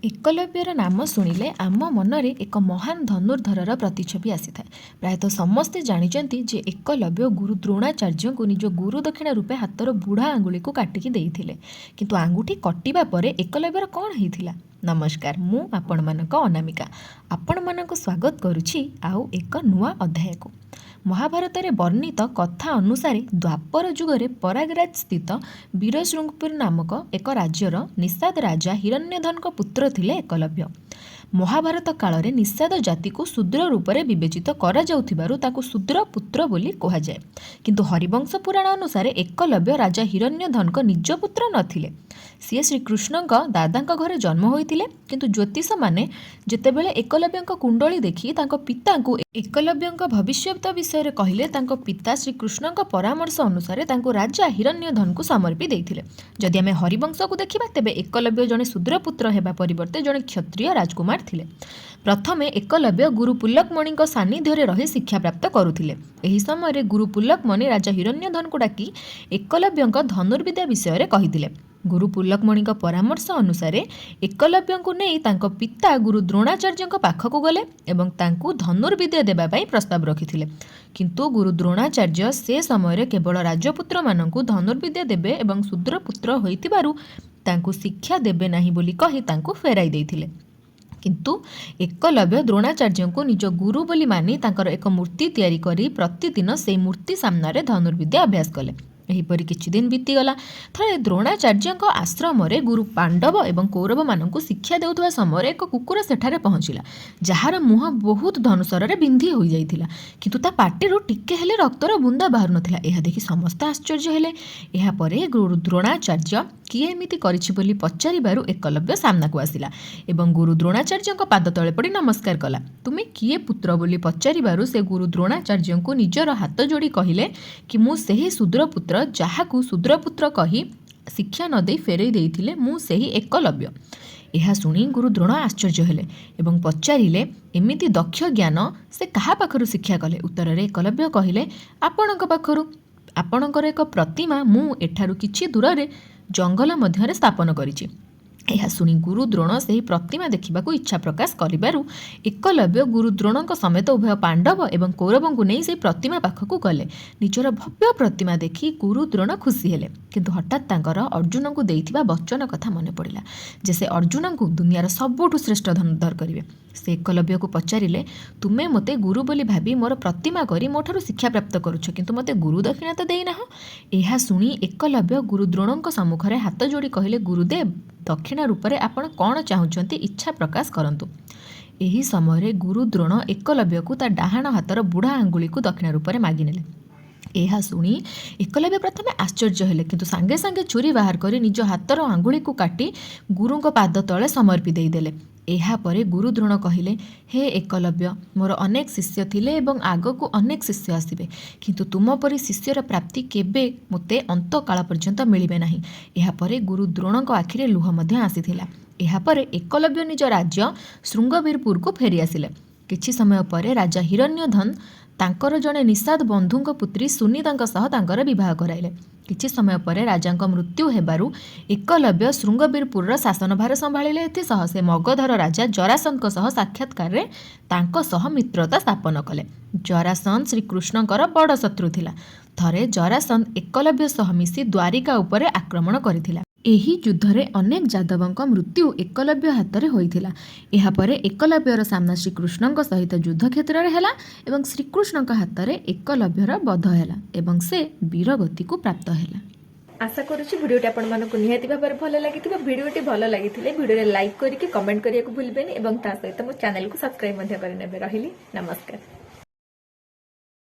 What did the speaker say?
एकलव्यर नाम शुणिले आम मनरे एक महान धनुर्धरर प्रतिछवि आसी था। प्रायतः समस्ते जानिचंती जे एकलव्य गुरु द्रोणाचार्य को निज गुरु दक्षिणा रूपे हाथर बुढ़ा आंगुली को काटिकी देइथिले। किंतु आंगुठी कटिबा परे एकलव्यर कौन होइथिला? नमस्कार, मु आपण मानक अनामिका आपण मानक स्वागत करुछि आउ एक नुआ अध्याय को। महाभारत रे वर्णित कथा अनुसार द्वापर जुगरे परागराज स्थित वीरशृंगपुर नामक एक राज्यर निषाद राजा हिरण्यधन पुत्र थिले एकलव्य। महाभारत काल रे निषाद जाति को शूद्र रूप में विवेचित करा जाउथिबारु ताकु शूद्र पुत्र बोली कहा जाए। किंतु हरिवंश पुराण अनुसार एकलव्य राजा हिरण्यधन निज पुत्र नथिले। सी श्रीकृष्ण दादा घरे जन्म होइतिले। किंतु ज्योतिष माने जेतेबेले एकलव्य कुंडली देखि तांको पिता को एकलव्य भविष्यत विषय कहले तांको पिता श्रीकृष्ण परामर्श अनुसार तांको राजा हिरण्यधन को समर्पी देइथिले। जदि आमे हरिवंश को देखिबा तेबे एकलव्य जने शूद्र पुत्र हेबा परिवर्ते जने क्षत्रिय राजकुमार थिले। प्रथमे एकलव्य गुरु पुलकमणि सानिध्य रही शिक्षा प्राप्त करुथिले। एही समय गुरु पुलकमणि राजा हिरण्यधन को डाकी एकलव्य धनुर्विद्या विषय कहिथिले। गुरु पुलकमणि परामर्श अनुसार एकलव्य को नहीं तांको पिता गुरु द्रोणाचार्य पाखक गले एवं तांको धनुर्विद्या देबा पई प्रस्ताव रखिथिले। किंतु गुरु द्रोणाचार्य से समय केवल राजपुत्र मानकु धनुर्विद्या देबे एवं शूद्र पुत्र होइतिबारु तांको शिक्षा देबे नाही बोली कहि तांको फेराई देइथिले। किंतु एकलव्य द्रोणाचार्य को निज गुरु बोली मानी तांकर एक मूर्ति तैयारी करी प्रतिदिन से मूर्ति सामने धनुर्विद्या अभ्यास कले। एहीपरि किछि दिन बीतीगला। थरे द्रोणाचार्य आश्रम रे गुरु पांडव एवं कौरव मानकु शिक्षा देउथबा समय एक कुकुर सेठारे पहुँचला, जार मुह बहुत धनुषर रे बिंधी हो जाइथिला। किंतु ता पाटिरु टिके हेले रक्तर बुंदा बाहर नथिला। एहा देखि समस्त आश्चर्य हेले। एहा परे गुरु द्रोणाचार्य किए एमिति करिछि बोली पचारिबारु एकलव्य सामना को आसिला एवं गुरु द्रोणाचार्य पाद तले पड़ी नमस्कार कला। तुमे किए पुत्र बोली पचारिबारु से गुरु द्रोणाचार्य को निजर हाथ जोड़ी कहिले कि मु सेही शूद्र पुत्र जहाकु शूद्रपुत्र कही शिक्षा न दे फेरई देइथिले मु सेही एकलव्य। यह शुणी गुरु द्रोण आश्चर्य हेले एवं पचारिले एमिति दक्ष ज्ञान से कहा पाखरु शिक्षा कले। उत्तर रे एकलव्य कहिले आपणक पाखरु। आपणकर एक प्रतिमा मु एठारु किछि दूर रे जंगल मध्य स्थापन करिछि। यह शुणी गुरु द्रोण से प्रतिमा देखा इच्छा प्रकाश करिबारु एकलव्य गुरु द्रोण समेत उभय पांडव एवं कौरव को नहीं से प्रतिमा पाखक गले। निजर भव्य प्रतिमा देखि गुरु द्रोण खुशी हेले। किंतु हठात तांकर अर्जुन को देइथिबा वचन कथा मने पड़िला जे से अर्जुन को दुनियार सबुठु श्रेष्ठ धनुर्धर करिवे। से एकलव्य को पचारिले तुमे मते गुरु बोली भाबी मोर प्रतिमा करी मोठारु शिक्षा प्राप्त करुछ, किंतु मते गुरु दक्षिणा तो देई नाह। एहा सुनी एकलव्य गुरु द्रोण सम्मुखरे हाथ जोड़ी कहले गुरुदेव दक्षिणा रूप में आपण कौन चाहते इच्छा प्रकाश करंतु। एही समय गुरु द्रोण एकलव्य को ता डाहाण हाथर बुढ़ा आंगुली को दक्षिणा रूप में मागिनेले। यह शुणी एकलव्य प्रथमे आश्चर्य हेले, किंतु सांगे सांगे छुरी बाहर करी निज हाथर आंगुली को काटी गुरुंक पाद तले समर्पी देदेले। एहा परे गुरु द्रोण कहिले हे एकलव्य मोर अनेक शिष्य थिले एवं आगकू अनेक शिष्य आसिबे, किंतु तुम परी शिष्यर प्राप्ति केबे मोते अंत काल पर्यंत मिलिबे नाही। एहा परे गुरु द्रोणक आखिरे लुह मध्य आसीथिला। एहा परे एकलव्य निज राज्य शृंगवीरपुर को फेरी आसिले। किछि समय परे राजा हिरण्यधन तांकर जने निषाद बंधुंक पुत्री सुनीतांक सह तांकर विवाह कराइले। किछि समय परे राजांक मृत्यु हेबारु एकलव्य शृंगवीरपुर शासनभार संभाळिले। एथिसह से मगधर राजा जरासंध सह साक्षात्कार रे तांक सह मित्रता स्थापन कले। जरासंध श्रीकृष्णकर बड़ शत्रु थिला। थरे जरासंध एकलव्य सह मिसी द्वारिका उपरे आक्रमण करिथिला। एही युद्धरे अनेक जादवंक मृत्यु एकलव्य हाथ में होइथिला। एहा परे एकलव्यर सामना श्रीकृष्णଙ୍କ सहित युद्ध क्षेत्र रे हेला एवं श्रीकृष्णଙ୍କ हाथ में एकलव्यर वध हेला एवं से वीरगति को प्राप्त हेला। आशा करुछि भिडियोटी आपण मानको निहाती भाबरे भल लागिथिबा। भिडियोटी भल लागिथिले भिडियो रे लाइक करिके कमेंट करिया को भूलबेनी एवं ता सहित मो चैनल को सब्सक्राइब मध्ये करि नेबे। रहिली नमस्कार।